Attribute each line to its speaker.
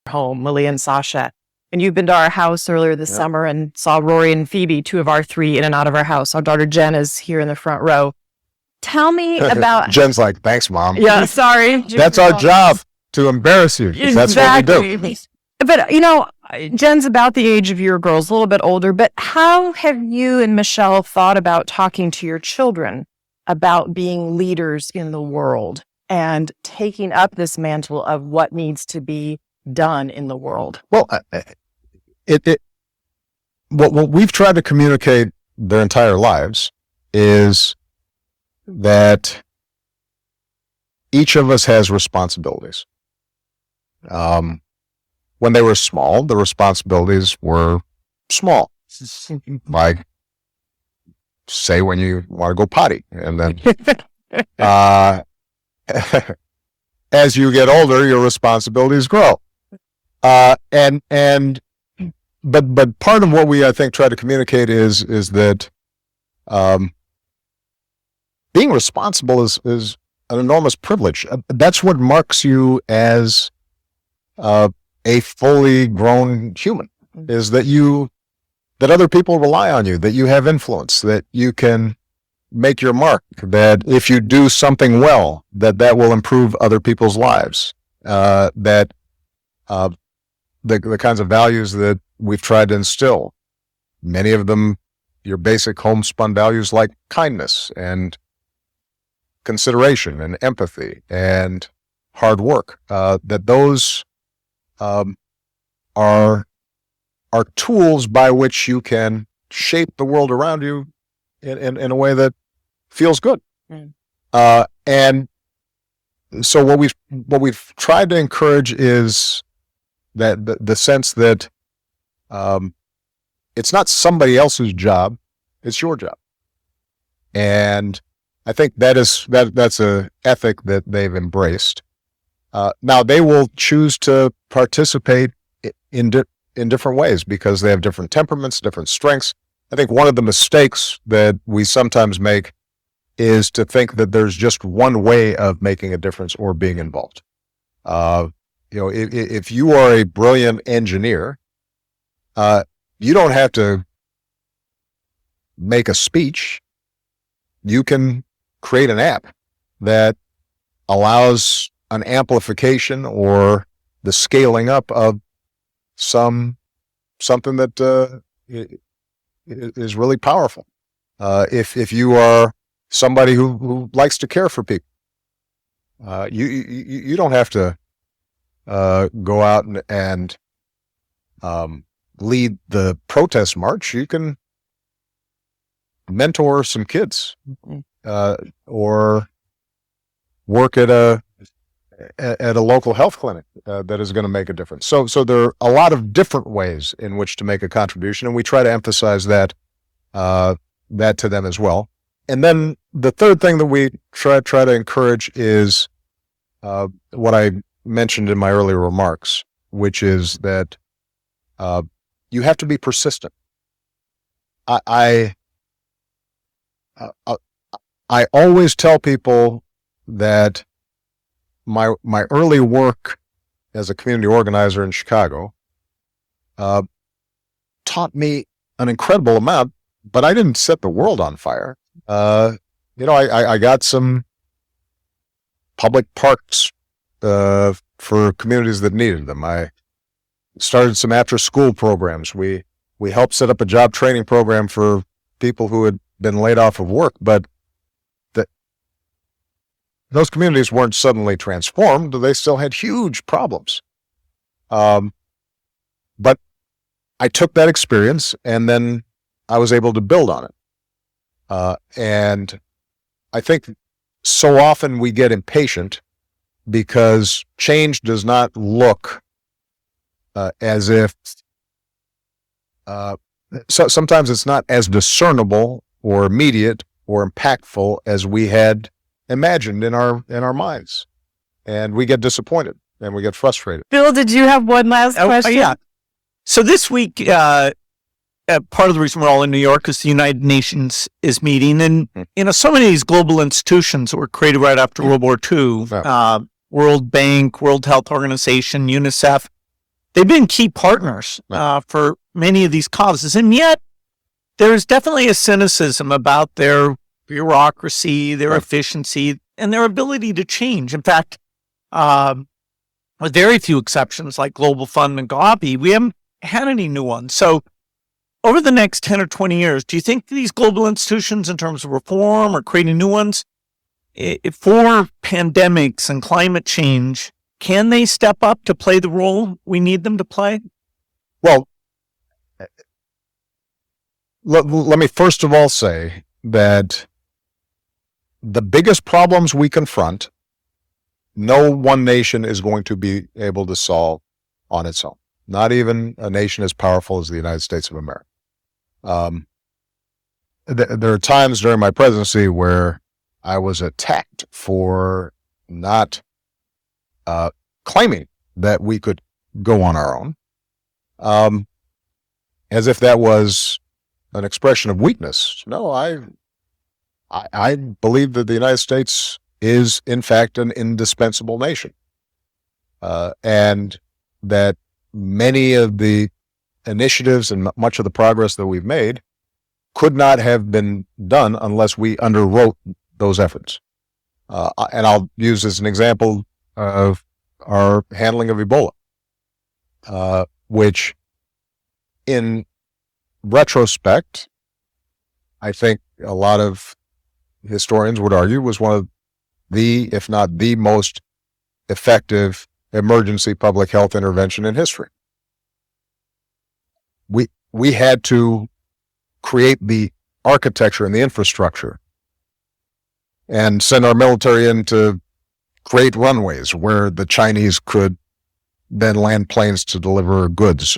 Speaker 1: home, Lily and Sasha. And you've been to our house earlier this summer and saw Rory and Phoebe, 2 of our 3 in and out of our house. Our daughter Jen is here in the front row. Tell me about...
Speaker 2: Jen's like, thanks, Mom.
Speaker 1: Yeah, sorry.
Speaker 2: That's our job, to embarrass you.
Speaker 1: Exactly.
Speaker 2: That's what we do.
Speaker 1: But, Jen's about the age of your girls, a little bit older. But how have you and Michelle thought about talking to your children about being leaders in the world and taking up this mantle of what needs to be done in the world?
Speaker 2: Well, what we've tried to communicate their entire lives is that each of us has responsibilities. When they were small, the responsibilities were small. Like, say when you want to go potty, and then as you get older, your responsibilities grow. But part of what we, I think, try to communicate is that being responsible is an enormous privilege. That's what marks you as a fully grown human, is that other people rely on you, that you have influence, that you can make your mark, that if you do something well, that will improve other people's lives, that the kinds of values that we've tried to instill, many of them your basic homespun values like kindness and consideration and empathy and hard work, that those are tools by which you can shape the world around you in a way that feels good. And so what we've tried to encourage is that the sense that it's not somebody else's job, it's your job. And I think that's a ethic that they've embraced. Now they will choose to participate in different ways because they have different temperaments, different strengths. I think one of the mistakes that we sometimes make is to think that there's just one way of making a difference or being involved. If you are a brilliant engineer, you don't have to make a speech. You can create an app that allows an amplification or the scaling up of something that is really powerful. If you are somebody who likes to care for people, you don't have to go out and lead the protest march. You can mentor some kids, or work at a local health clinic that is going to make a difference. So there are a lot of different ways in which to make a contribution, and we try to emphasize that to them as well. And then the third thing that we try to encourage is what I mentioned in my earlier remarks, which is that you have to be persistent. I always tell people that my early work as a community organizer in Chicago taught me an incredible amount, but I didn't set the world on fire. I got some public parks for communities that needed them. I started some after-school programs. We helped set up a job training program for people who had been laid off of work, but those communities weren't suddenly transformed. They still had huge problems. But I took that experience and then I was able to build on it. And I think so often we get impatient because change does not look as if, sometimes it's not as discernible or immediate or impactful as we had imagined in our minds, and we get disappointed and we get frustrated.
Speaker 1: Bill, did you have one last question?
Speaker 3: Yeah. So this week, part of the reason we're all in New York is the United Nations is meeting, and so many of these global institutions were created right after World War II. World Bank, World Health Organization, UNICEF. they've been key partners for many of these causes. And yet, there's definitely a cynicism about their bureaucracy, their efficiency, and their ability to change. In fact, with very few exceptions like Global Fund and Gavi, we haven't had any new ones. So over the next 10 or 20 years, do you think these global institutions in terms of reform or creating new ones for pandemics and climate change, can they step up to play the role we need them to play?
Speaker 2: Well, let me first of all say that the biggest problems we confront, no one nation is going to be able to solve on its own. Not even a nation as powerful as the United States of America. There are times during my presidency where I was attacked for not claiming that we could go on our own, as if that was an expression of weakness. No, I believe that the United States is, in fact, an indispensable nation, and that many of the initiatives and much of the progress that we've made could not have been done unless we underwrote those efforts. And I'll use as an example of our handling of Ebola, which in retrospect, I think a lot of historians would argue was one of the, if not the most effective emergency public health intervention in history. We had to create the architecture and the infrastructure and send our military in to create runways where the Chinese could then land planes to deliver goods.